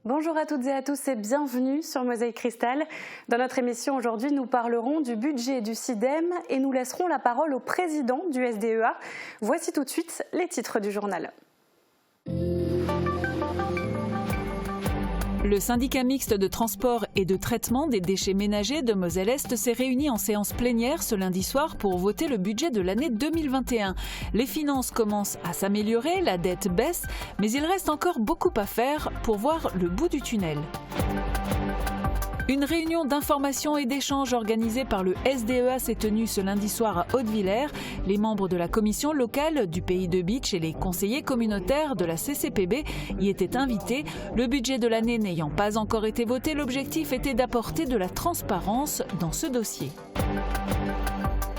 Bonjour à toutes et à tous et bienvenue sur Mosaïque Cristal. Dans notre émission aujourd'hui, nous parlerons du budget du CIDEM et nous laisserons la parole au président du SDEA. Voici tout de suite les titres du journal. Le syndicat mixte de transport et de traitement des déchets ménagers de Moselle-Est s'est réuni en séance plénière ce lundi soir pour voter le budget de l'année 2021. Les finances commencent à s'améliorer, la dette baisse, mais il reste encore beaucoup à faire pour voir le bout du tunnel. Une réunion d'information et d'échange organisée par le SDEA s'est tenue ce lundi soir à Haute-Villers. Les membres de la commission locale du Pays de Bitche et les conseillers communautaires de la CCPB y étaient invités. Le budget de l'année n'ayant pas encore été voté, l'objectif était d'apporter de la transparence dans ce dossier.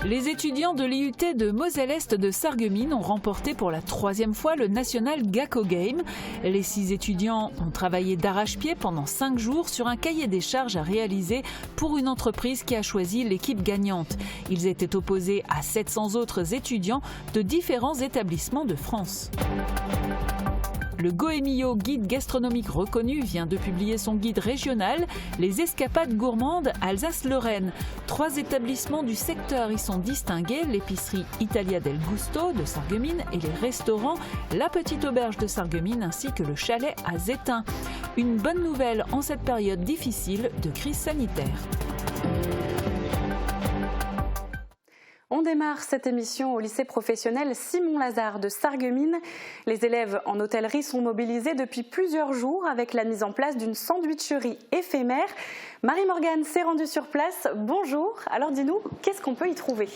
Les étudiants de l'IUT de Moselle-Est de Sarreguemines ont remporté pour la 3e fois le National Gacko Game. Les 6 étudiants ont travaillé d'arrache-pied pendant 5 jours sur un cahier des charges à réaliser pour une entreprise qui a choisi l'équipe gagnante. Ils étaient opposés à 700 autres étudiants de différents établissements de France. Le Goemio, guide gastronomique reconnu, vient de publier son guide régional « Les escapades gourmandes Alsace-Lorraine ». 3 établissements du secteur y sont distingués, l'épicerie Italia del Gusto de Sarreguemines et les restaurants La Petite Auberge de Sarreguemines ainsi que le chalet à Zétin. Une bonne nouvelle en cette période difficile de crise sanitaire. On démarre cette émission au lycée professionnel Simon-Lazare de Sarreguemines. Les élèves en hôtellerie sont mobilisés depuis plusieurs jours avec la mise en place d'une sandwicherie éphémère. Marie-Morgane s'est rendue sur place. Bonjour, alors dis-nous, qu'est-ce qu'on peut y trouver ?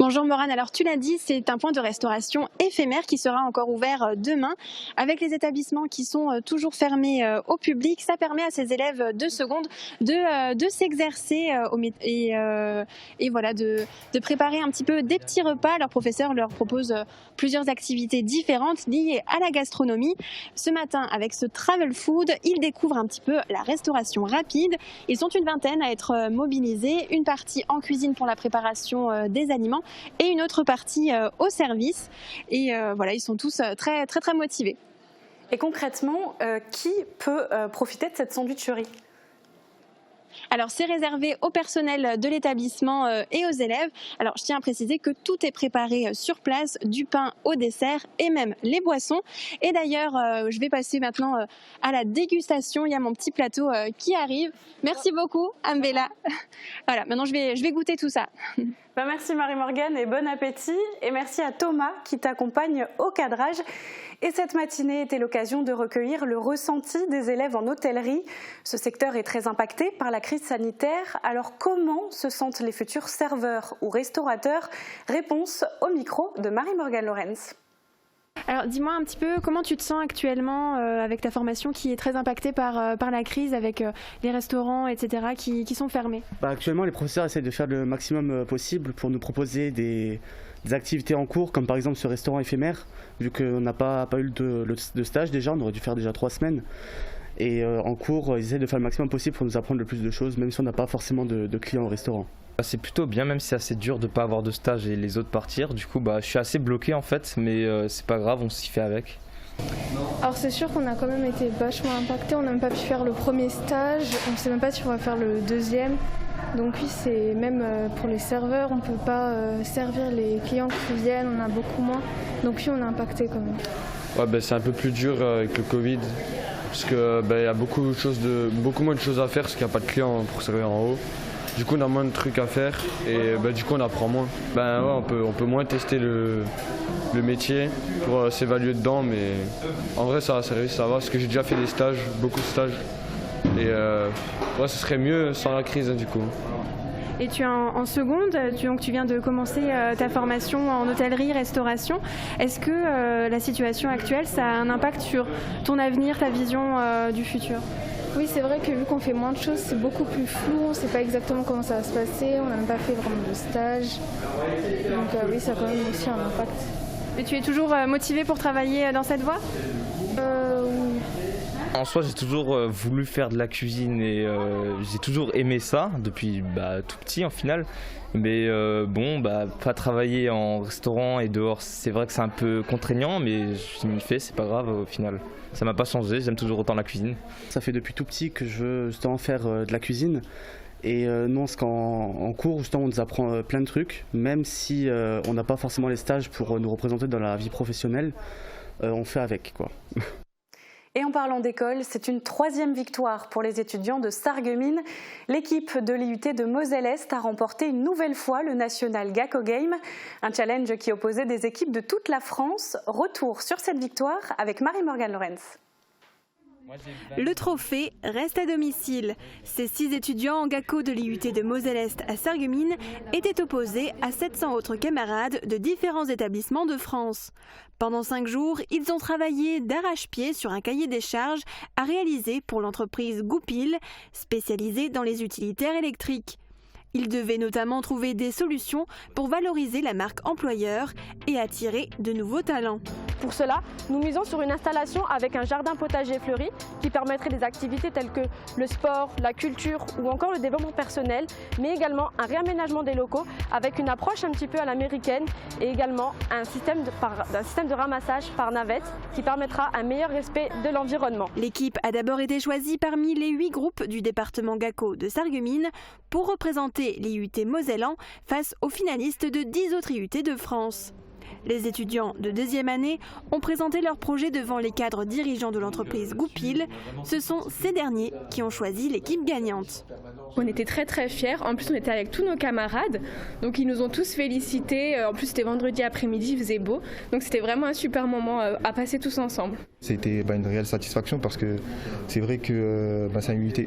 Bonjour Morane, alors tu l'as dit, c'est un point de restauration éphémère qui sera encore ouvert demain. Avec les établissements qui sont toujours fermés au public, ça permet à ces élèves de seconde de s'exercer et voilà, de préparer un petit peu des petits repas. Leur professeur leur propose plusieurs activités différentes liées à la gastronomie. Ce matin, avec ce Travel Food, ils découvrent un petit peu la restauration rapide. Ils sont une vingtaine à être mobilisés, une partie en cuisine pour la préparation des aliments et une autre partie au service. Et voilà, ils sont tous très motivés. Et concrètement, qui peut profiter de cette sandwicherie ? Alors c'est réservé au personnel de l'établissement et aux élèves. Alors je tiens à préciser que tout est préparé sur place, du pain au dessert et même les boissons. Et d'ailleurs, je vais passer maintenant à la dégustation. Il y a mon petit plateau qui arrive. Merci beaucoup, Ambella. Voilà, maintenant je vais goûter tout ça. Merci Marie-Morgane et bon appétit. Et merci à Thomas qui t'accompagne au cadrage. Et cette matinée était l'occasion de recueillir le ressenti des élèves en hôtellerie. Ce secteur est très impacté par la crise sanitaire. Alors comment se sentent les futurs serveurs ou restaurateurs ? Réponse au micro de Marie-Morgane Lorenz. Alors dis-moi un petit peu comment tu te sens actuellement avec ta formation qui est très impactée par la crise avec les restaurants, etc. qui sont fermés. Actuellement, les professeurs essaient de faire le maximum possible pour nous proposer des activités en cours, comme par exemple ce restaurant éphémère, vu qu'on n'a pas eu de stage déjà, on aurait dû faire déjà 3 semaines. Et en cours, ils essaient de faire le maximum possible pour nous apprendre le plus de choses, même si on n'a pas forcément de clients au restaurant. C'est plutôt bien, même si c'est assez dur de ne pas avoir de stage et les autres partir. Du coup, je suis assez bloqué en fait, mais c'est pas grave, on s'y fait avec. Alors c'est sûr qu'on a quand même été vachement impacté, on n'a même pas pu faire le premier stage, on ne sait même pas si on va faire le deuxième. Donc oui, c'est même pour les serveurs, on ne peut pas servir les clients qui viennent, on a beaucoup moins. Donc oui, on est impacté quand même. Ouais, c'est un peu plus dur avec le Covid, parce qu'il y a beaucoup moins de choses à faire, parce qu'il n'y a pas de clients pour servir en haut. Du coup, on a moins de trucs à faire et du coup, on apprend moins. On peut moins tester le métier pour s'évaluer dedans, mais en vrai, ça va, parce que j'ai déjà fait des stages, beaucoup de stages. Et ce serait mieux sans la crise, du coup. Et tu es en seconde, tu viens de commencer ta formation en hôtellerie, restauration. Est-ce que la situation actuelle, ça a un impact sur ton avenir, ta vision du futur ? Oui, c'est vrai que vu qu'on fait moins de choses, c'est beaucoup plus flou, on ne sait pas exactement comment ça va se passer, on n'a même pas fait vraiment de stage. Donc oui, ça a quand même aussi un impact. Et tu es toujours motivée pour travailler dans cette voie ? Oui. En soi, j'ai toujours voulu faire de la cuisine et j'ai toujours aimé ça depuis tout petit en final. Mais pas travailler en restaurant et dehors, c'est vrai que c'est un peu contraignant, mais je m'y fais, c'est pas grave au final. Ça m'a pas changé, j'aime toujours autant la cuisine. Ça fait depuis tout petit que je veux justement faire de la cuisine. Et non, parce qu'en cours, justement, on nous apprend plein de trucs, même si on n'a pas forcément les stages pour nous représenter dans la vie professionnelle, on fait avec, quoi. Et en parlant d'école, c'est une 3e victoire pour les étudiants de Sarreguemines. L'équipe de l'IUT de Moselle-Est a remporté une nouvelle fois le National Gacko Game, un challenge qui opposait des équipes de toute la France. Retour sur cette victoire avec Marie-Morgane Lorenz. Le trophée reste à domicile. Ces 6 étudiants en Gacko de l'IUT de Moselle-Est à Sarreguemines étaient opposés à 700 autres camarades de différents établissements de France. Pendant 5 jours, ils ont travaillé d'arrache-pied sur un cahier des charges à réaliser pour l'entreprise Goupil, spécialisée dans les utilitaires électriques. Ils devaient notamment trouver des solutions pour valoriser la marque employeur et attirer de nouveaux talents. Pour cela, nous misons sur une installation avec un jardin potager fleuri qui permettrait des activités telles que le sport, la culture ou encore le développement personnel, mais également un réaménagement des locaux avec une approche un petit peu à l'américaine et également un système de ramassage par navette qui permettra un meilleur respect de l'environnement. L'équipe a d'abord été choisie parmi les 8 groupes du département Gacko de Sarreguemines pour représenter l'IUT Mosellan face aux finalistes de 10 autres IUT de France. Les étudiants de 2e année ont présenté leur projet devant les cadres dirigeants de l'entreprise Goupil. Ce sont ces derniers qui ont choisi l'équipe gagnante. On était très fiers. En plus, on était avec tous nos camarades. Donc, ils nous ont tous félicités. En plus, c'était vendredi après-midi, il faisait beau. Donc, c'était vraiment un super moment à passer tous ensemble. C'était une réelle satisfaction parce que c'est vrai que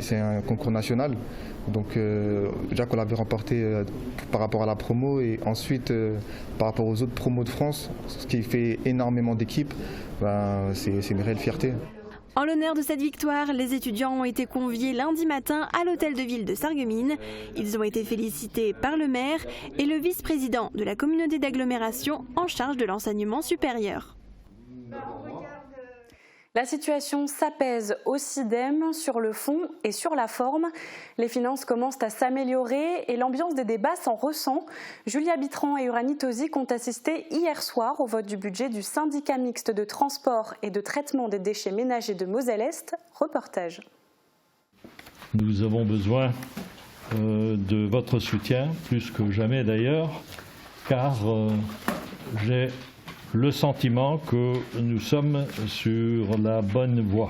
c'est un concours national. Donc déjà qu'on l'avait remporté par rapport à la promo et ensuite par rapport aux autres promos de France, ce qui fait énormément d'équipes, c'est une réelle fierté. En l'honneur de cette victoire, les étudiants ont été conviés lundi matin à l'hôtel de ville de Sarreguemines. Ils ont été félicités par le maire et le vice-président de la communauté d'agglomération en charge de l'enseignement supérieur. La situation s'apaise au CIDEM sur le fond et sur la forme. Les finances commencent à s'améliorer et l'ambiance des débats s'en ressent. Julia Bitran et Uranie Tozic ont assisté hier soir au vote du budget du syndicat mixte de transport et de traitement des déchets ménagers de Moselle-Est. Reportage. Nous avons besoin de votre soutien, plus que jamais d'ailleurs, car j'ai le sentiment que nous sommes sur la bonne voie.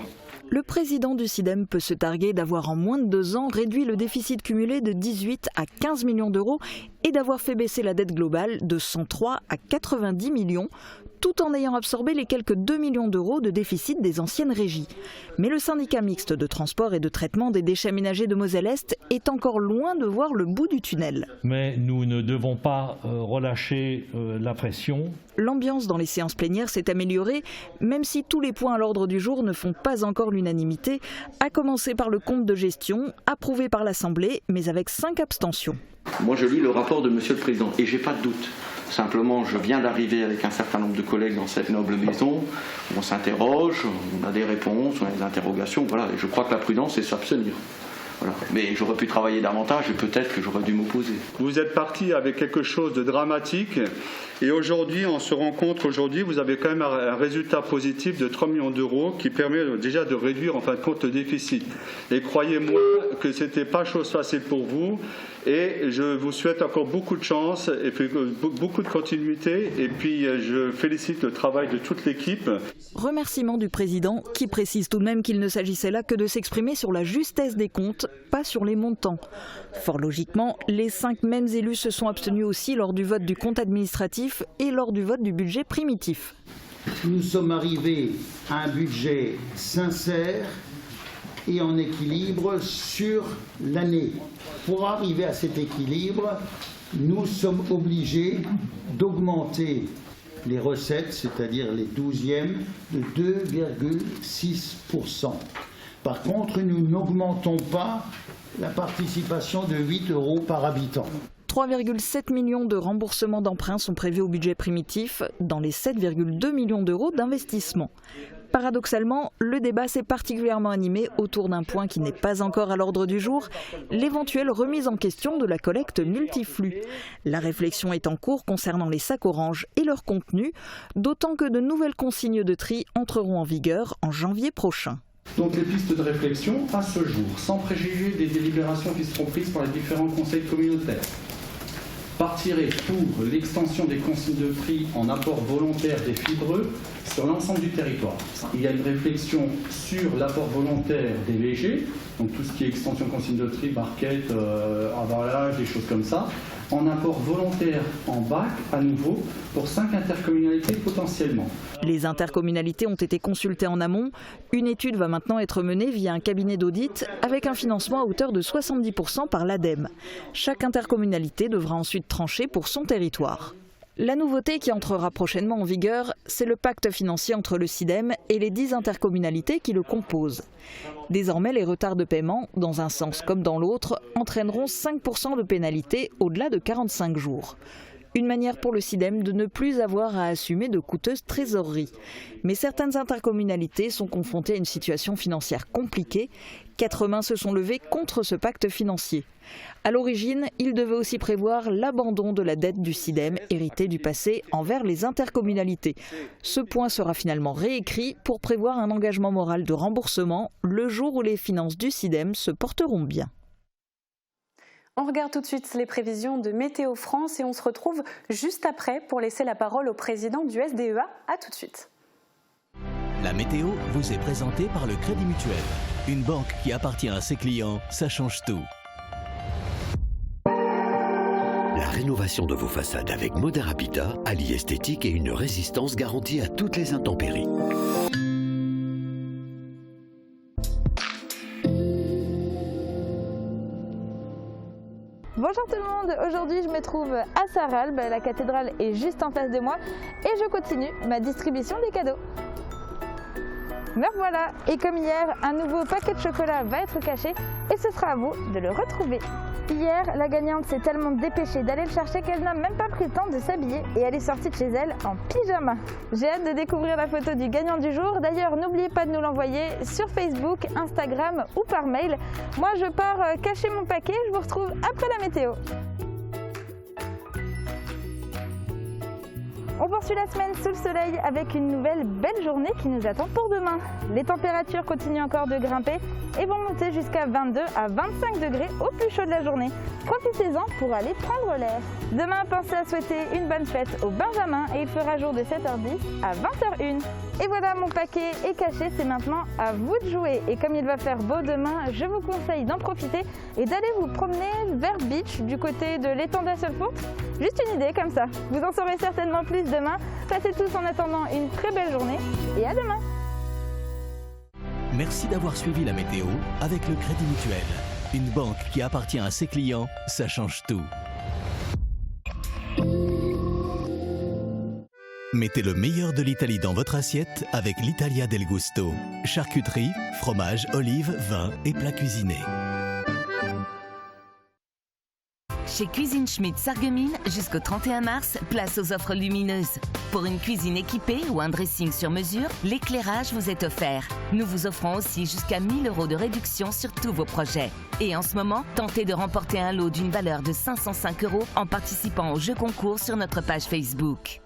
Le président du CIDEM peut se targuer d'avoir en moins de 2 ans réduit le déficit cumulé de 18 à 15 millions d'euros et d'avoir fait baisser la dette globale de 103 à 90 millions, tout en ayant absorbé les quelques 2 millions d'euros de déficit des anciennes régies. Mais le syndicat mixte de transport et de traitement des déchets ménagers de Moselle-Est est encore loin de voir le bout du tunnel. Mais nous ne devons pas relâcher la pression. L'ambiance dans les séances plénières s'est améliorée, même si tous les points à l'ordre du jour ne font pas encore l'unanimité, à commencer par le compte de gestion, approuvé par l'Assemblée, mais avec 5 abstentions. Moi je lis le rapport de Monsieur le Président et j'ai pas de doute. Simplement, je viens d'arriver avec un certain nombre de collègues dans cette noble maison. On s'interroge, on a des réponses, on a des interrogations. Voilà. Et je crois que la prudence, c'est s'abstenir. Voilà. Mais j'aurais pu travailler davantage et peut-être que j'aurais dû m'opposer. Vous êtes parti avec quelque chose de dramatique et aujourd'hui, on se rend compte qu'aujourd'hui, vous avez quand même un résultat positif de 3 millions d'euros qui permet déjà de réduire en fin de compte le déficit. Et croyez-moi que ce n'était pas chose facile pour vous et je vous souhaite encore beaucoup de chance et puis beaucoup de continuité et puis je félicite le travail de toute l'équipe. Remerciement du président qui précise tout de même qu'il ne s'agissait là que de s'exprimer sur la justesse des comptes, pas sur les montants. Fort logiquement, les 5 mêmes élus se sont abstenus aussi lors du vote du compte administratif et lors du vote du budget primitif. Nous sommes arrivés à un budget sincère et en équilibre sur l'année. Pour arriver à cet équilibre, nous sommes obligés d'augmenter les recettes, c'est-à-dire les 12e, de 2,6%. Par contre, nous n'augmentons pas la participation de 8 € par habitant. 3,7 millions de remboursements d'emprunts sont prévus au budget primitif dans les 7,2 millions d'euros d'investissement. Paradoxalement, le débat s'est particulièrement animé autour d'un point qui n'est pas encore à l'ordre du jour, l'éventuelle remise en question de la collecte multiflux. La réflexion est en cours concernant les sacs orange et leur contenu, d'autant que de nouvelles consignes de tri entreront en vigueur en janvier prochain. Donc les pistes de réflexion à ce jour, sans préjuger des délibérations qui seront prises par les différents conseils communautaires. Partirait pour l'extension des consignes de tri en apport volontaire des fibreux sur l'ensemble du territoire. Il y a une réflexion sur l'apport volontaire des VG, donc tout ce qui est extension consigne de tri, barquettes, avalage, des choses comme ça, en apport volontaire en bac à nouveau pour 5 intercommunalités potentiellement. Les intercommunalités ont été consultées en amont. Une étude va maintenant être menée via un cabinet d'audit avec un financement à hauteur de 70% par l'ADEME. Chaque intercommunalité devra ensuite trancher pour son territoire. La nouveauté qui entrera prochainement en vigueur, c'est le pacte financier entre le SIDEM et les 10 intercommunalités qui le composent. Désormais, les retards de paiement, dans un sens comme dans l'autre, entraîneront 5% de pénalité au-delà de 45 jours. Une manière pour le SIDEM de ne plus avoir à assumer de coûteuses trésoreries. Mais certaines intercommunalités sont confrontées à une situation financière compliquée. 4 mains se sont levées contre ce pacte financier. À l'origine, il devait aussi prévoir l'abandon de la dette du SIDEM héritée du passé envers les intercommunalités. Ce point sera finalement réécrit pour prévoir un engagement moral de remboursement le jour où les finances du SIDEM se porteront bien. On regarde tout de suite les prévisions de Météo France et on se retrouve juste après pour laisser la parole au président du SDEA. À tout de suite. La météo vous est présentée par le Crédit Mutuel. Une banque qui appartient à ses clients, ça change tout. La rénovation de vos façades avec Modern Habitat allie esthétique et une résistance garantie à toutes les intempéries. Bonjour tout le monde, aujourd'hui je me trouve à Sarralbe, la cathédrale est juste en face de moi et je continue ma distribution des cadeaux. Me voilà, et comme hier, un nouveau paquet de chocolat va être caché et ce sera à vous de le retrouver. Hier, la gagnante s'est tellement dépêchée d'aller le chercher qu'elle n'a même pas pris le temps de s'habiller et elle est sortie de chez elle en pyjama. J'ai hâte de découvrir la photo du gagnant du jour. D'ailleurs, n'oubliez pas de nous l'envoyer sur Facebook, Instagram ou par mail. Moi, je pars cacher mon paquet. Je vous retrouve après la météo. On poursuit la semaine sous le soleil avec une nouvelle belle journée qui nous attend pour demain. Les températures continuent encore de grimper et vont monter jusqu'à 22 à 25 degrés au plus chaud de la journée. Profitez-en pour aller prendre l'air. Demain, pensez à souhaiter une bonne fête aux Benjamins et il fera jour de 7h10 à 20h01. Et voilà, mon paquet est caché, c'est maintenant à vous de jouer. Et comme il va faire beau demain, je vous conseille d'en profiter et d'aller vous promener vers Beach du côté de l'étang d'Asselfurt. Juste une idée comme ça. Vous en saurez certainement plus demain. Passez tous en attendant une très belle journée et à demain. Merci d'avoir suivi la météo avec le Crédit Mutuel. Une banque qui appartient à ses clients, ça change tout. Mettez le meilleur de l'Italie dans votre assiette avec l'Italia del Gusto. Charcuterie, fromage, olives, vin et plats cuisinés. Chez Cuisine Schmidt Sarreguemines, jusqu'au 31 mars, place aux offres lumineuses. Pour une cuisine équipée ou un dressing sur mesure, l'éclairage vous est offert. Nous vous offrons aussi jusqu'à 1 000 € de réduction sur tous vos projets. Et en ce moment, tentez de remporter un lot d'une valeur de 505 € en participant au jeu concours sur notre page Facebook.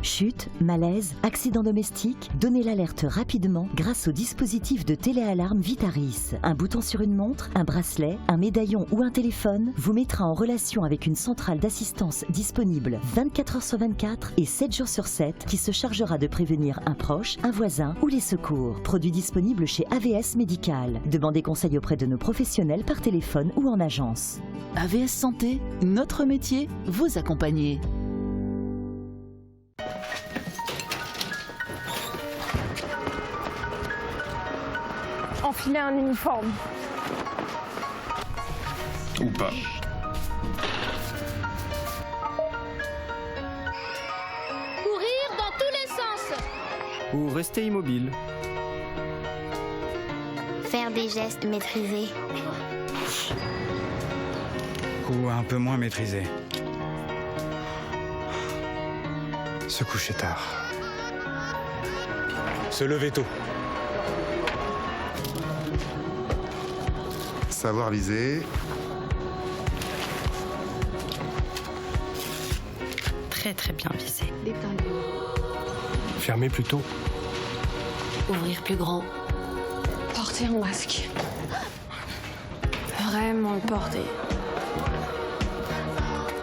Chute, malaise, accident domestique, donnez l'alerte rapidement grâce au dispositif de téléalarme Vitaris. Un bouton sur une montre, un bracelet, un médaillon ou un téléphone vous mettra en relation avec une centrale d'assistance disponible 24 h sur 24 et 7 jours sur 7 qui se chargera de prévenir un proche, un voisin ou les secours. Produit disponible chez AVS Médical. Demandez conseil auprès de nos professionnels par téléphone ou en agence. AVS Santé, notre métier, vous accompagner. Enfiler un uniforme. Ou pas. Courir dans tous les sens. Ou rester immobile. Faire des gestes maîtrisés. Ou un peu moins maîtrisé. Se coucher tard. Se lever tôt. Savoir viser. Très bien visé. Fermer plus tôt. Ouvrir plus grand. Porter un masque. Vraiment le porter.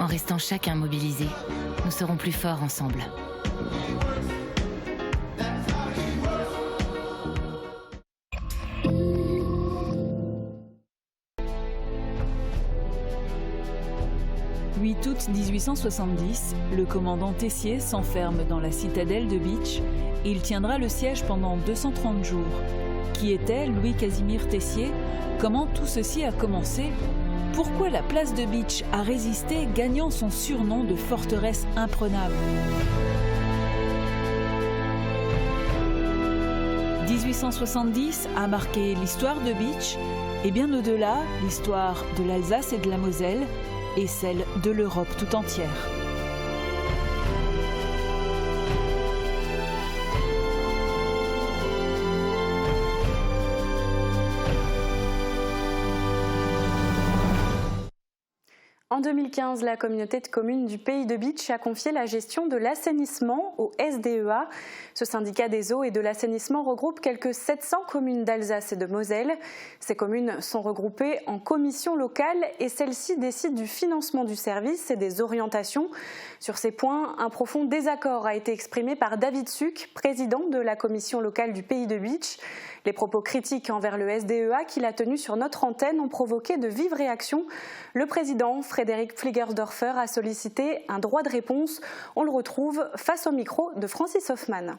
En restant chacun mobilisé, nous serons plus forts ensemble. « 8 août 1870, le commandant Tessier s'enferme dans la citadelle de Bitche et il tiendra le siège pendant 230 jours. Qui était Louis-Casimir Tessier? Comment tout ceci a commencé? Pourquoi la place de Bitche a résisté, gagnant son surnom de forteresse imprenable? 1870 a marqué l'histoire de Bitche et bien au-delà, l'histoire de l'Alsace et de la Moselle et celle de l'Europe tout entière. En 2015, la communauté de communes du Pays de Bitche a confié la gestion de l'assainissement au SDEA. Ce syndicat des eaux et de l'assainissement regroupe quelques 700 communes d'Alsace et de Moselle. Ces communes sont regroupées en commissions locales et celles-ci décident du financement du service et des orientations. Sur ces points, un profond désaccord a été exprimé par David Suc, président de la commission locale du Pays de Bitche. Les propos critiques envers le SDEA qu'il a tenus sur notre antenne ont provoqué de vives réactions. Le président, Frédéric Pfligersdorfer, a sollicité un droit de réponse. On le retrouve face au micro de Francis Hoffman.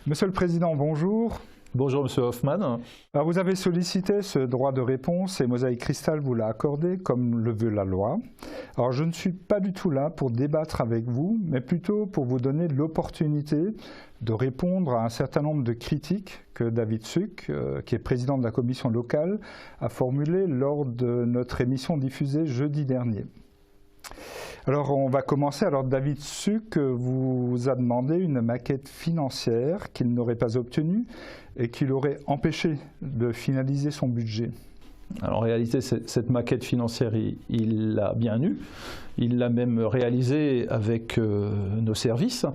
Monsieur le Président, bonjour. Bonjour Monsieur Hoffman. Alors, vous avez sollicité ce droit de réponse et Mosaïque Cristal vous l'a accordé comme le veut la loi. Alors je ne suis pas du tout là pour débattre avec vous, mais plutôt pour vous donner l'opportunité de répondre à un certain nombre de critiques que David Suc, qui est président de la commission locale, a formulées lors de notre émission diffusée jeudi dernier. Alors on va commencer. Alors David Suc vous a demandé une maquette financière qu'il n'aurait pas obtenue et qui l'aurait empêché de finaliser son budget. Alors, en réalité, cette maquette financière, il l'a bien eue. Il l'a même réalisée avec nos services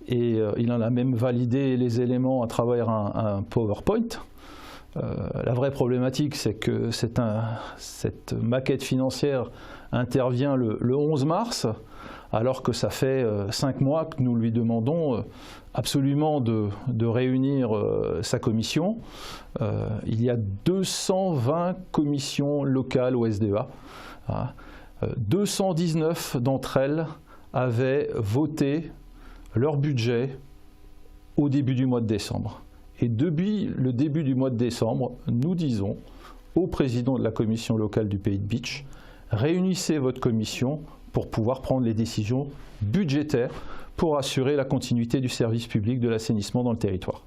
et il en a même validé les éléments à travers un PowerPoint. La vraie problématique, c'est que cette maquette financière intervient le 11 mars, alors que ça fait 5 mois que nous lui demandons absolument de réunir sa commission. Il y a 220 commissions locales au SDEA. 219 d'entre elles avaient voté leur budget au début du mois de décembre. Et depuis le début du mois de décembre, nous disons au président de la commission locale du Pays de Bitche, réunissez votre commission pour pouvoir prendre les décisions budgétaires pour assurer la continuité du service public de l'assainissement dans le territoire.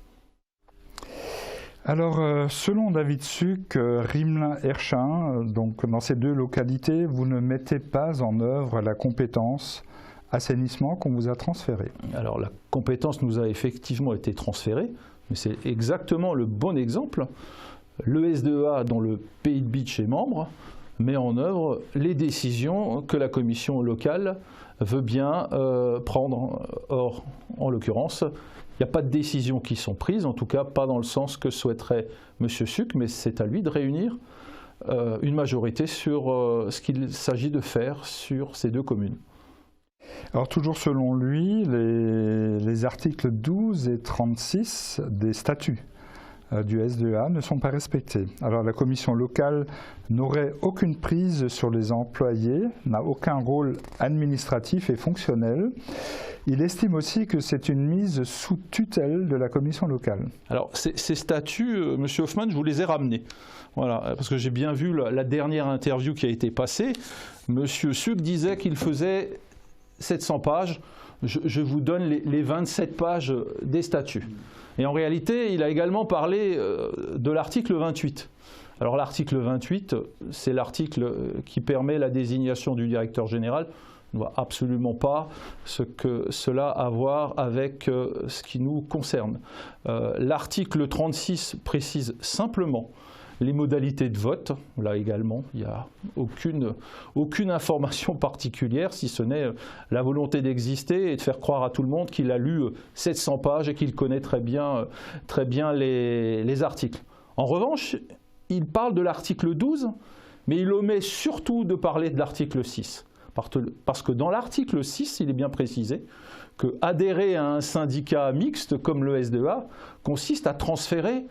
Alors, selon David Suc, Rimelin-Herchin, donc dans ces deux localités, vous ne mettez pas en œuvre la compétence assainissement qu'on vous a transférée. Alors, la compétence nous a effectivement été transférée, mais c'est exactement le bon exemple. Le SDEA, dont le Pays de Bitche est membre, met en œuvre les décisions que la commission locale veut bien prendre. Or, en l'occurrence, il n'y a pas de décisions qui sont prises, en tout cas pas dans le sens que souhaiterait M. Suc, mais c'est à lui de réunir une majorité sur ce qu'il s'agit de faire sur ces deux communes. Alors toujours selon lui, les articles 12 et 36 des statuts du SDEA ne sont pas respectés. Alors la commission locale n'aurait aucune prise sur les employés, n'a aucun rôle administratif et fonctionnel. Il estime aussi que c'est une mise sous tutelle de la commission locale. Alors ces statuts, M. Hoffman, je vous les ai ramenés. Voilà, parce que j'ai bien vu la dernière interview qui a été passée. M. Suc disait qu'il faisait 700 pages. Je vous donne les 27 pages des statuts. Et en réalité, il a également parlé de l'article 28. Alors l'article 28, c'est l'article qui permet la désignation du directeur général ne voit absolument pas ce que cela a à voir avec ce qui nous concerne. L'article 36 précise simplement les modalités de vote. Là également, il n'y a aucune information particulière, si ce n'est la volonté d'exister et de faire croire à tout le monde qu'il a lu 700 pages et qu'il connaît très bien les articles. En revanche, il parle de l'article 12, mais il omet surtout de parler de l'article 6. Parce que dans l'article 6, il est bien précisé que adhérer à un syndicat mixte comme le SDEA consiste à transférer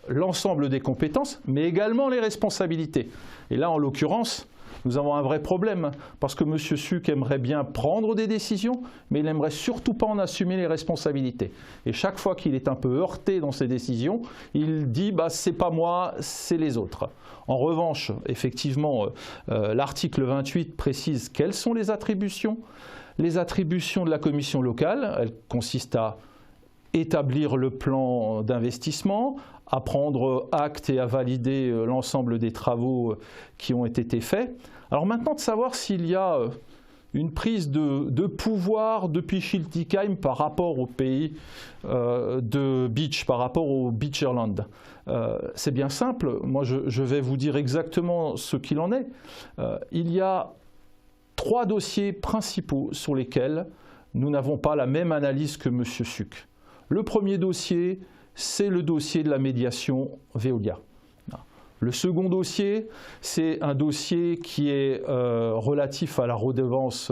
l'ensemble des compétences, mais également les responsabilités. Et là, en l'occurrence, nous avons un vrai problème, parce que M. Suc aimerait bien prendre des décisions, mais il n'aimerait surtout pas en assumer les responsabilités. Et chaque fois qu'il est un peu heurté dans ses décisions, il dit « c'est pas moi, c'est les autres ». En revanche, effectivement, l'article 28 précise quelles sont les attributions. Les attributions de la commission locale, elles consistent à établir le plan d'investissement, à prendre acte et à valider l'ensemble des travaux qui ont été faits. Alors maintenant, de savoir s'il y a une prise de pouvoir depuis Schiltigheim par rapport au pays de Beach, par rapport au Beacherland. C'est bien simple, moi je vais vous dire exactement ce qu'il en est. Il y a 3 dossiers principaux sur lesquels nous n'avons pas la même analyse que M. Suc. Le premier dossier, c'est le dossier de la médiation Veolia. Le second dossier, c'est un dossier qui est relatif à la redevance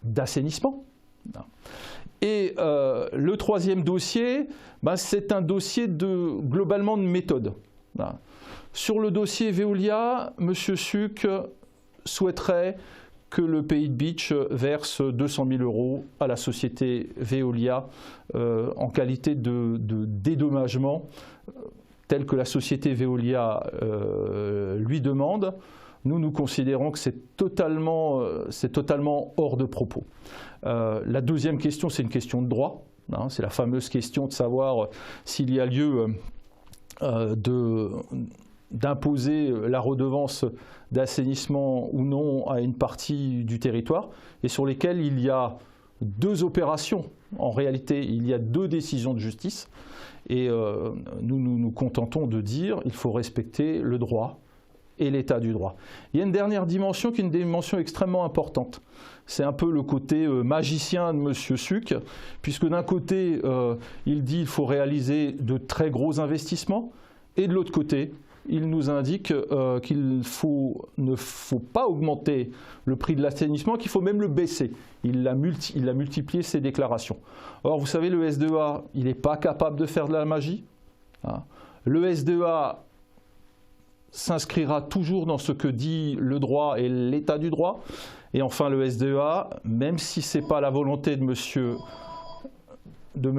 d'assainissement. Et le troisième dossier, c'est un dossier globalement de méthode. Sur le dossier Veolia, M. Suc souhaiterait que le pays de Beach verse 200 000 € à la société Veolia en qualité de dédommagement tel que la société Veolia lui demande. Nous considérons que c'est totalement hors de propos. La deuxième question, c'est une question de droit. C'est la fameuse question de savoir s'il y a lieu d'imposer la redevance d'assainissement ou non à une partie du territoire, et sur lesquelles il y a 2 opérations. En réalité, il y a 2 décisions de justice, et nous nous contentons de dire qu'il faut respecter le droit et l'état du droit. Il y a une dernière dimension qui est une dimension extrêmement importante. C'est un peu le côté magicien de M. Suc, puisque d'un côté, il dit qu'il faut réaliser de très gros investissements, et de l'autre côté, il nous indique qu'il ne faut pas augmenter le prix de l'assainissement, qu'il faut même le baisser. Il a multiplié ses déclarations. Or, vous savez, le SDEA, il n'est pas capable de faire de la magie. Le SDEA s'inscrira toujours dans ce que dit le droit et l'état du droit. Et enfin, le SDEA, même si ce n'est pas la volonté de M.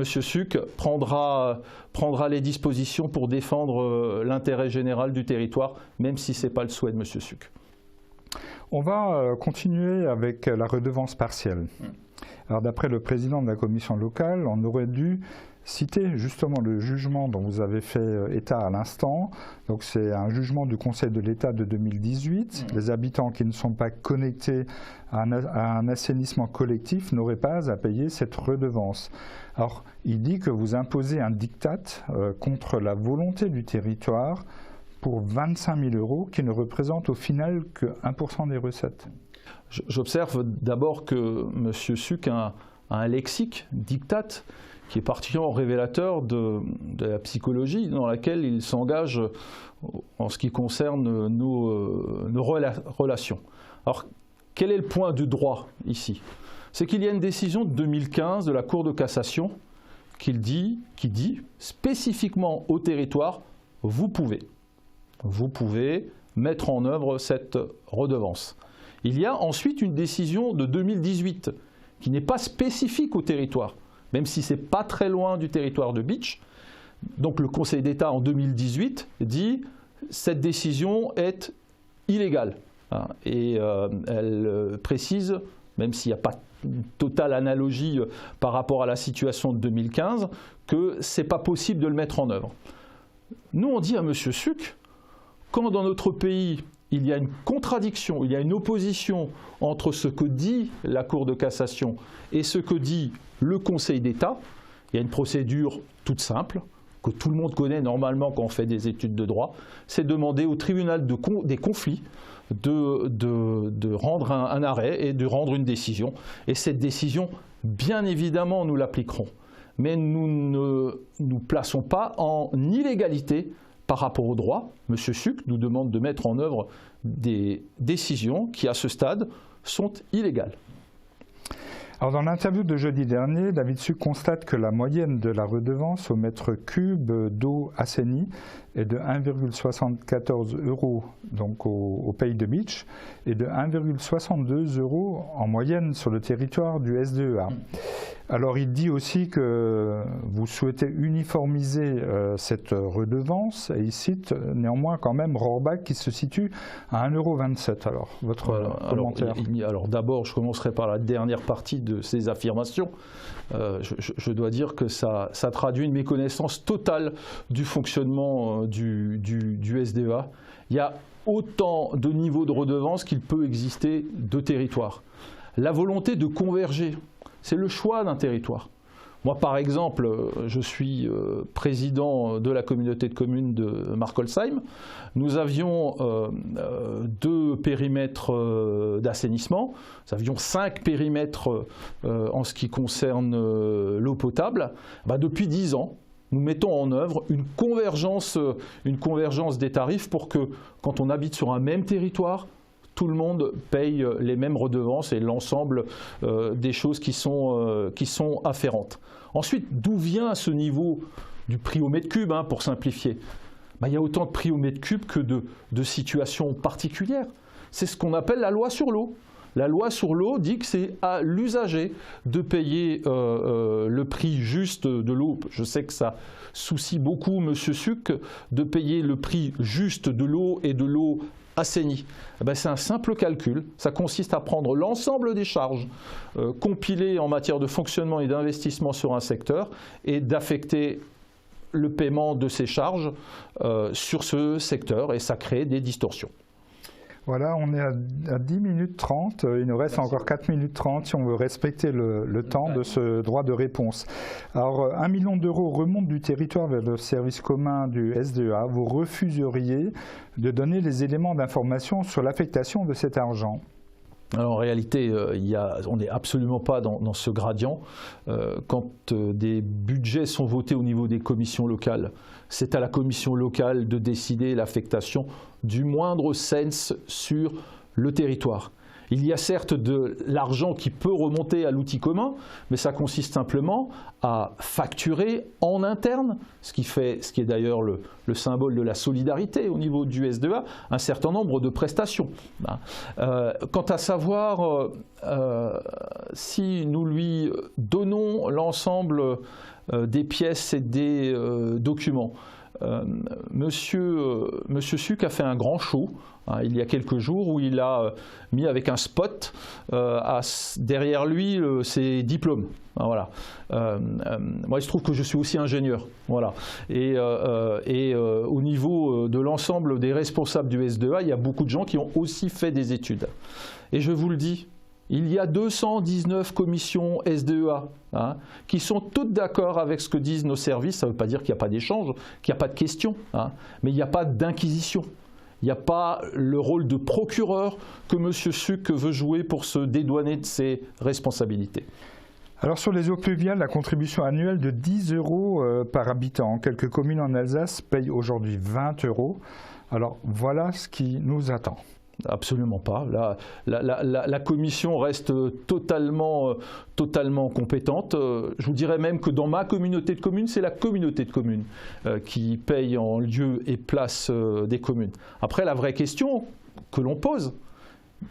Suc, prendra les dispositions pour défendre l'intérêt général du territoire, même si ce n'est pas le souhait de M. Suc. On va continuer avec la redevance partielle. Alors d'après le président de la commission locale, on aurait dû citer justement le jugement dont vous avez fait état à l'instant. Donc c'est un jugement du Conseil de l'État de 2018. Les habitants qui ne sont pas connectés à un assainissement collectif n'auraient pas à payer cette redevance. Alors il dit que vous imposez un diktat contre la volonté du territoire pour 25 000 € qui ne représente au final que 1% des recettes. J'observe d'abord que M. Suc a un lexique, diktat, qui est particulièrement révélateur de la psychologie dans laquelle il s'engage en ce qui concerne nos relations. Alors, quel est le point du droit ici? C'est qu'il y a une décision de 2015 de la Cour de cassation qui dit spécifiquement au territoire, vous pouvez mettre en œuvre cette redevance. Il y a ensuite une décision de 2018 qui n'est pas spécifique au territoire, même si ce n'est pas très loin du territoire de Beach. Donc le Conseil d'État en 2018 dit cette décision est illégale. Et elle précise, même s'il n'y a pas une totale analogie par rapport à la situation de 2015, que ce n'est pas possible de le mettre en œuvre. Nous on dit à M. Suc, quand dans notre pays il y a une contradiction, il y a une opposition entre ce que dit la Cour de cassation et ce que dit le Conseil d'État. Il y a une procédure toute simple, que tout le monde connaît normalement quand on fait des études de droit, c'est demander au tribunal des conflits de rendre un arrêt et de rendre une décision. Et cette décision, bien évidemment, nous l'appliquerons. Mais nous ne nous plaçons pas en illégalité par rapport au droit. M. Suc nous demande de mettre en œuvre des décisions qui, à ce stade, sont illégales. Alors dans l'interview de jeudi dernier, David Suc constate que la moyenne de la redevance au mètre cube d'eau assainie est de 1,74 € donc au pays de Beach et de 1,62 € en moyenne sur le territoire du SDEA. Alors il dit aussi que vous souhaitez uniformiser cette redevance et il cite néanmoins quand même Rohrbach qui se situe à 1,27 €. Alors votre commentaire. Alors d'abord je commencerai par la dernière partie de ces affirmations. Je dois dire que ça traduit une méconnaissance totale du fonctionnement du SDEA. Il y a autant de niveaux de redevance qu'il peut exister de territoires. La volonté de converger, c'est le choix d'un territoire. Moi, par exemple, je suis président de la communauté de communes de Markolsheim. Nous avions 2 périmètres d'assainissement. Nous avions 5 périmètres en ce qui concerne l'eau potable. Depuis 10 ans, nous mettons en œuvre une convergence des tarifs pour que, quand on habite sur un même territoire, tout le monde paye les mêmes redevances et l'ensemble des choses qui sont afférentes. Ensuite, d'où vient ce niveau du prix au mètre cube, pour simplifier? Il y a autant de prix au mètre cube que de situations particulières. C'est ce qu'on appelle la loi sur l'eau. La loi sur l'eau dit que c'est à l'usager de payer le prix juste de l'eau. Je sais que ça soucie beaucoup M. Suc de payer le prix juste de l'eau et de l'eau assainie. C'est un simple calcul. Ça consiste à prendre l'ensemble des charges compilées en matière de fonctionnement et d'investissement sur un secteur et d'affecter le paiement de ces charges sur ce secteur et ça crée des distorsions. Voilà, on est à 10 minutes 30, il nous reste encore 4 minutes 30 si on veut respecter le temps de ce droit de réponse. Alors 1 million d'euros remonte du territoire vers le service commun du SDEA. Vous refuseriez de donner les éléments d'information sur l'affectation de cet argent? Alors en réalité, on n'est absolument pas dans ce gradient. Quand des budgets sont votés au niveau des commissions locales, c'est à la commission locale de décider l'affectation du moindre cens sur le territoire. Il y a certes de l'argent qui peut remonter à l'outil commun, mais ça consiste simplement à facturer en interne, ce qui est d'ailleurs le symbole de la solidarité au niveau du SDEA, un certain nombre de prestations. Quant à savoir si nous lui donnons l'ensemble des pièces et des documents, Monsieur Suc a fait un grand show il y a quelques jours où il a mis avec un spot derrière lui ses diplômes. Voilà. Moi, il se trouve que je suis aussi ingénieur. Voilà. Et au niveau de l'ensemble des responsables du SDEA, il y a beaucoup de gens qui ont aussi fait des études. Et je vous le dis, il y a 219 commissions SDEA qui sont toutes d'accord avec ce que disent nos services. Ça ne veut pas dire qu'il n'y a pas d'échange, qu'il n'y a pas de questions, mais il n'y a pas d'inquisition. Il n'y a pas le rôle de procureur que M. Suc veut jouer pour se dédouaner de ses responsabilités. Alors sur les eaux pluviales, la contribution annuelle de 10 € par habitant. Quelques communes en Alsace payent aujourd'hui 20 €. Alors voilà ce qui nous attend. Absolument pas. La commission reste totalement compétente. Je vous dirais même que dans ma communauté de communes, c'est la communauté de communes qui paye en lieu et place des communes. Après, la vraie question que l'on pose,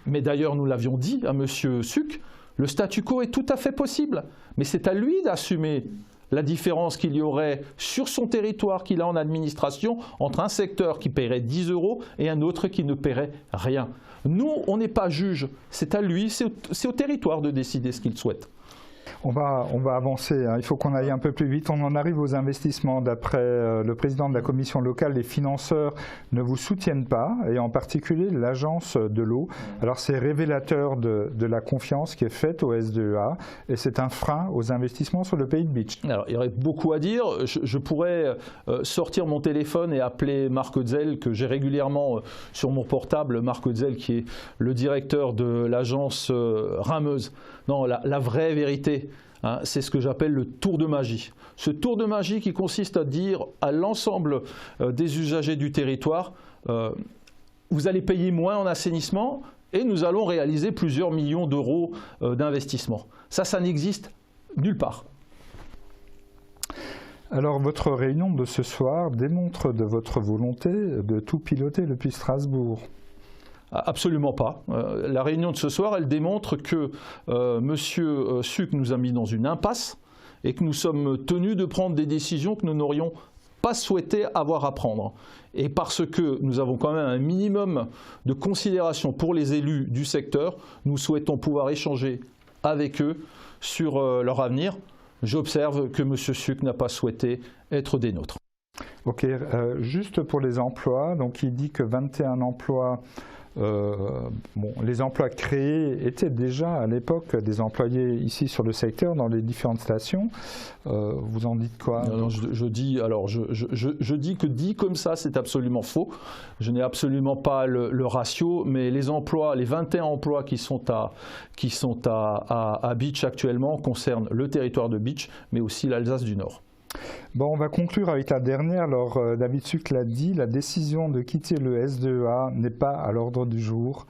mais d'ailleurs nous l'avions dit à M. Suc, le statu quo est tout à fait possible, mais c'est à lui d'assumer la différence qu'il y aurait sur son territoire qu'il a en administration entre un secteur qui paierait 10 € et un autre qui ne paierait rien. Nous, on n'est pas juge, c'est à lui, c'est au territoire de décider ce qu'il souhaite. On va avancer, hein. Il faut qu'on aille un peu plus vite. On en arrive aux investissements. D'après le président de la commission locale, les financeurs ne vous soutiennent pas, et en particulier l'agence de l'eau. Alors c'est révélateur de la confiance qui est faite au SDEA, et c'est un frein aux investissements sur le pays de Beach. Alors, il y aurait beaucoup à dire. Je pourrais sortir mon téléphone et appeler Marc Hetzel, que j'ai régulièrement sur mon portable. Marc Hetzel, qui est le directeur de l'agence Rameuse. Non, la vraie vérité, hein, c'est ce que j'appelle le tour de magie. Ce tour de magie qui consiste à dire à l'ensemble des usagers du territoire, vous allez payer moins en assainissement et nous allons réaliser plusieurs millions d'euros d'investissement. Ça n'existe nulle part. Alors, votre réunion de ce soir démontre de votre volonté de tout piloter depuis Strasbourg. Absolument pas. La réunion de ce soir, elle démontre que M. Suc nous a mis dans une impasse et que nous sommes tenus de prendre des décisions que nous n'aurions pas souhaité avoir à prendre. Et parce que nous avons quand même un minimum de considération pour les élus du secteur, nous souhaitons pouvoir échanger avec eux sur leur avenir. J'observe que M. Suc n'a pas souhaité être des nôtres. Ok, juste pour les emplois, donc il dit que 21 emplois, les emplois créés étaient déjà à l'époque des employés ici sur le secteur dans les différentes stations. Vous en dites quoi? Non, je dis que dit comme ça, c'est absolument faux. Je n'ai absolument pas le ratio, mais les 21 emplois qui sont à Beach actuellement concernent le territoire de Beach, mais aussi l'Alsace du Nord. Bon, on va conclure avec la dernière. Alors, David Suc l'a dit, la décision de quitter le SDEA n'est pas à l'ordre du jour.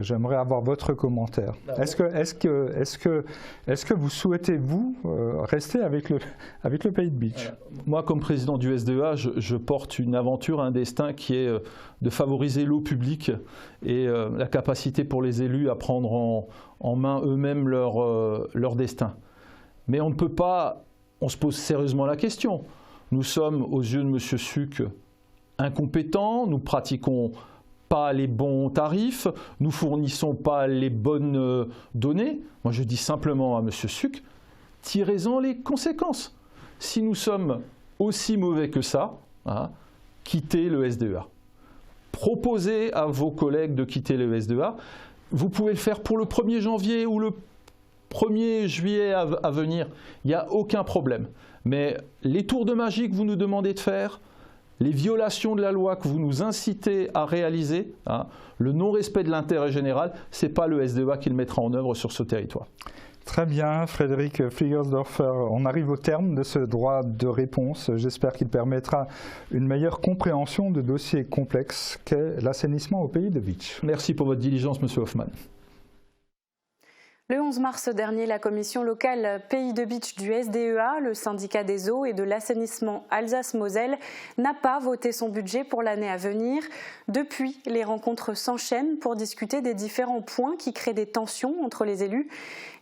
J'aimerais avoir votre commentaire. Est-ce que vous souhaitez, vous, rester avec le pays de Beach? Moi, comme président du SDEA, je porte une aventure, un destin qui est de favoriser l'eau publique et la capacité pour les élus à prendre en main eux-mêmes leur destin. Mais on ne peut pas... On se pose sérieusement la question. Nous sommes, aux yeux de M. Suc, incompétents, nous ne pratiquons pas les bons tarifs, nous ne fournissons pas les bonnes données. Moi, je dis simplement à M. Suc, tirez-en les conséquences. Si nous sommes aussi mauvais que ça, hein, quittez le SDEA. Proposez à vos collègues de quitter le SDEA. Vous pouvez le faire pour le 1er janvier ou le 1er juillet à venir, il n'y a aucun problème. Mais les tours de magie que vous nous demandez de faire, les violations de la loi que vous nous incitez à réaliser, hein, le non-respect de l'intérêt général, ce n'est pas le SDEA qui le mettra en œuvre sur ce territoire. Très bien, Frédéric Fliegersdorfer. On arrive au terme de ce droit de réponse. J'espère qu'il permettra une meilleure compréhension de dossiers complexes qu'est l'assainissement au pays de Beach. Merci pour votre diligence, M. Hoffman. Le 11 mars dernier, la commission locale Pays de Beach du SDEA, le syndicat des eaux et de l'assainissement Alsace-Moselle, n'a pas voté son budget pour l'année à venir. Depuis, les rencontres s'enchaînent pour discuter des différents points qui créent des tensions entre les élus.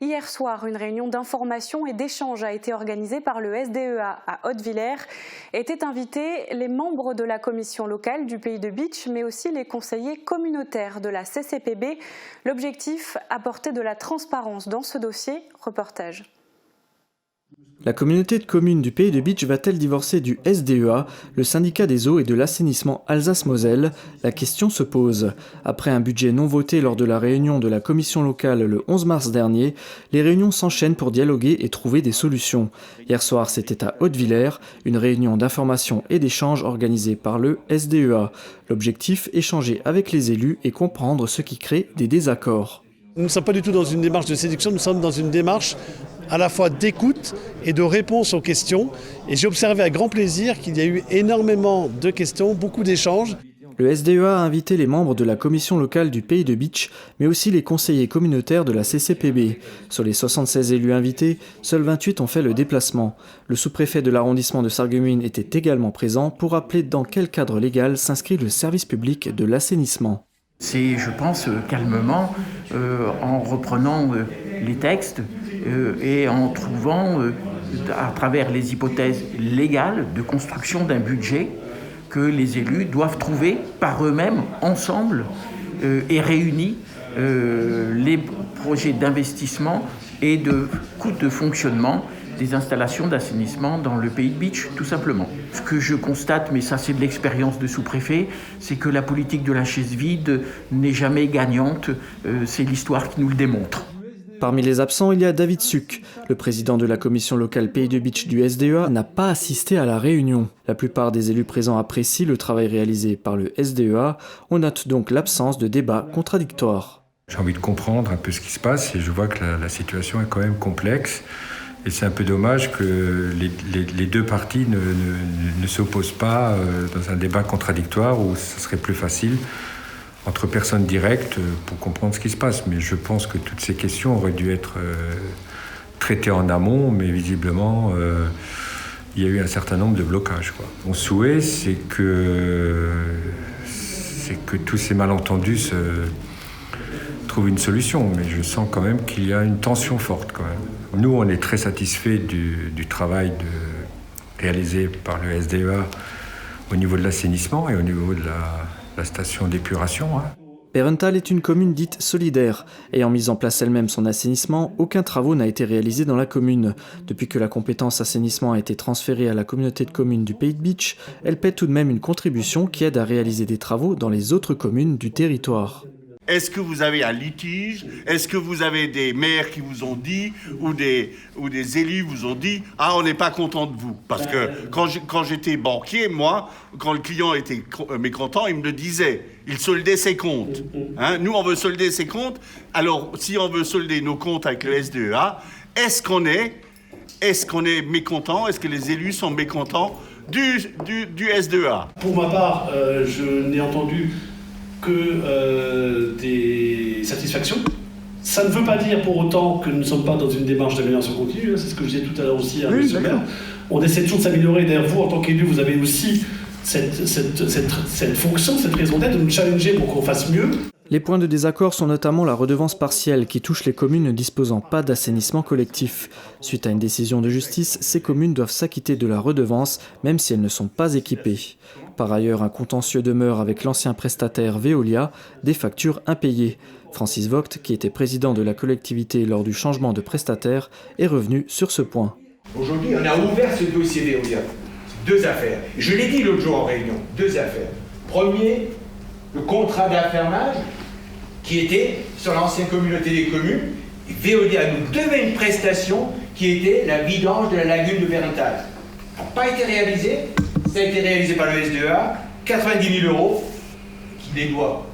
Hier soir, une réunion d'information et d'échange a été organisée par le SDEA à Haute-Villers. Étaient invités les membres de la commission locale du Pays de Beach, mais aussi les conseillers communautaires de la CCPB. L'objectif, apporter de la transparence dans ce dossier. Reportage. La communauté de communes du Pays de Beach va-t-elle divorcer du SDEA, le syndicat des eaux et de l'assainissement Alsace-Moselle? La question se pose. Après un budget non voté lors de la réunion de la commission locale le 11 mars dernier, les réunions s'enchaînent pour dialoguer et trouver des solutions. Hier soir, c'était à Haute-Villers, une réunion d'information et d'échange organisée par le SDEA. L'objectif, échanger avec les élus et comprendre ce qui crée des désaccords. Nous ne sommes pas du tout dans une démarche de séduction, nous sommes dans une démarche à la fois d'écoute et de réponse aux questions. Et j'ai observé avec grand plaisir qu'il y a eu énormément de questions, beaucoup d'échanges. Le SDEA a invité les membres de la commission locale du Pays de Beach, mais aussi les conseillers communautaires de la CCPB. Sur les 76 élus invités, seuls 28 ont fait le déplacement. Le sous-préfet de l'arrondissement de Sarreguemines était également présent pour rappeler dans quel cadre légal s'inscrit le service public de l'assainissement. C'est, je pense, calmement, en reprenant les textes et en trouvant, à travers les hypothèses légales de construction d'un budget, que les élus doivent trouver par eux-mêmes, ensemble et réunis, les projets d'investissement et de coûts de fonctionnement des installations d'assainissement dans le pays de Bitche, tout simplement. Ce que je constate, mais ça c'est de l'expérience de sous-préfet, c'est que la politique de la chaise vide n'est jamais gagnante. C'est l'histoire qui nous le démontre. Parmi les absents, il y a David Suc. Le président de la commission locale Pays de Bitche du SDEA n'a pas assisté à la réunion. La plupart des élus présents apprécient le travail réalisé par le SDEA. On note donc l'absence de débats contradictoires. J'ai envie de comprendre un peu ce qui se passe et je vois que la situation est quand même complexe. Et c'est un peu dommage que les deux parties ne s'opposent pas dans un débat contradictoire où ce serait plus facile entre personnes directes pour comprendre ce qui se passe. Mais je pense que toutes ces questions auraient dû être traitées en amont, mais visiblement, il y a eu un certain nombre de blocages, quoi. Mon souhait, c'est que tous ces malentendus se trouvent une solution, mais je sens quand même qu'il y a une tension forte, quand même. Nous, on est très satisfaits du travail réalisé par le SDEA au niveau de l'assainissement et au niveau de la station d'épuration. Perental est une commune dite solidaire. Ayant mis en place elle-même son assainissement, aucun travaux n'a été réalisé dans la commune. Depuis que la compétence assainissement a été transférée à la communauté de communes du Pays de Bitche, elle paie tout de même une contribution qui aide à réaliser des travaux dans les autres communes du territoire. Est-ce que vous avez un litige? Est-ce que vous avez des maires qui vous ont dit ou des élus vous ont dit « Ah, on n'est pas content de vous ». Parce que quand j'étais banquier, moi, quand le client était mécontent, il me le disait. Il soldait ses comptes. Hein? Nous, on veut solder ses comptes. Alors, si on veut solder nos comptes avec le SDEA, est-ce qu'on est mécontent? Est-ce que les élus sont mécontents du SDEA? Pour ma part, je n'ai entendu que des satisfactions. Ça ne veut pas dire pour autant que nous ne sommes pas dans une démarche d'amélioration continue, c'est ce que je disais tout à l'heure aussi à M. le maire. On essaie toujours de s'améliorer, d'ailleurs vous en tant qu'élu, vous avez aussi cette fonction, cette raison d'être, de nous challenger pour qu'on fasse mieux. Les points de désaccord sont notamment la redevance partielle qui touche les communes ne disposant pas d'assainissement collectif. Suite à une décision de justice, ces communes doivent s'acquitter de la redevance même si elles ne sont pas équipées. Par ailleurs, un contentieux demeure avec l'ancien prestataire Veolia, des factures impayées. Francis Vogt, qui était président de la collectivité lors du changement de prestataire, est revenu sur ce point. Aujourd'hui, on a ouvert ce dossier Veolia. Deux affaires. Je l'ai dit l'autre jour en réunion, deux affaires. Premier, le contrat d'affermage qui était sur l'ancienne communauté des communes. Et Veolia nous devait une prestation qui était la vidange de la lagune de Perental. Ça n'a pas été réalisé. Ça a été réalisé par le SDEA, 90 000 € qui les doit.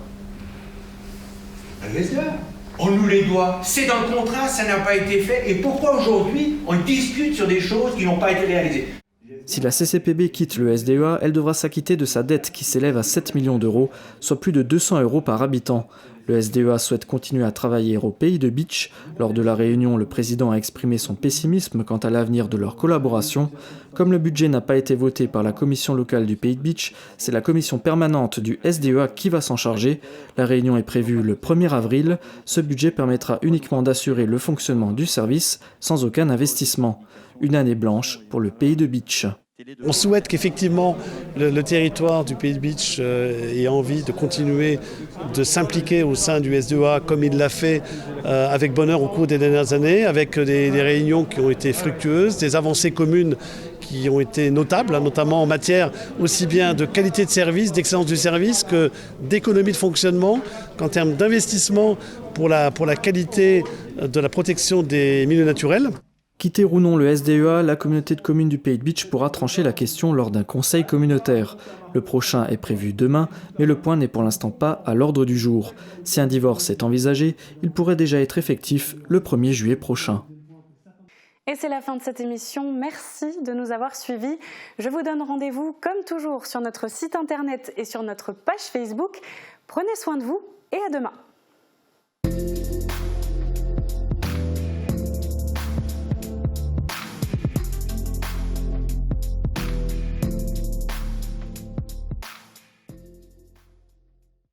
Le SDEA, on nous les doit. C'est dans le contrat, ça n'a pas été fait. Et pourquoi aujourd'hui on discute sur des choses qui n'ont pas été réalisées? Si la CCPB quitte le SDEA, elle devra s'acquitter de sa dette qui s'élève à 7 millions d'euros, soit plus de 200 € par habitant. Le SDEA souhaite continuer à travailler au Pays de Bitche. Lors de la réunion, le président a exprimé son pessimisme quant à l'avenir de leur collaboration. Comme le budget n'a pas été voté par la commission locale du Pays de Bitche, c'est la commission permanente du SDEA qui va s'en charger. La réunion est prévue le 1er avril. Ce budget permettra uniquement d'assurer le fonctionnement du service sans aucun investissement. Une année blanche pour le Pays de Bitche. On souhaite qu'effectivement le territoire du Pays de Bitche ait envie de continuer de s'impliquer au sein du SDEA comme il l'a fait avec bonheur au cours des dernières années, avec des réunions qui ont été fructueuses, des avancées communes qui ont été notables, notamment en matière aussi bien de qualité de service, d'excellence du service que d'économie de fonctionnement, qu'en termes d'investissement pour la qualité de la protection des milieux naturels. Quitter ou non le SDEA, la communauté de communes du Pays de Bitche pourra trancher la question lors d'un conseil communautaire. Le prochain est prévu demain, mais le point n'est pour l'instant pas à l'ordre du jour. Si un divorce est envisagé, il pourrait déjà être effectif le 1er juillet prochain. Et c'est la fin de cette émission. Merci de nous avoir suivis. Je vous donne rendez-vous comme toujours sur notre site internet et sur notre page Facebook. Prenez soin de vous et à demain.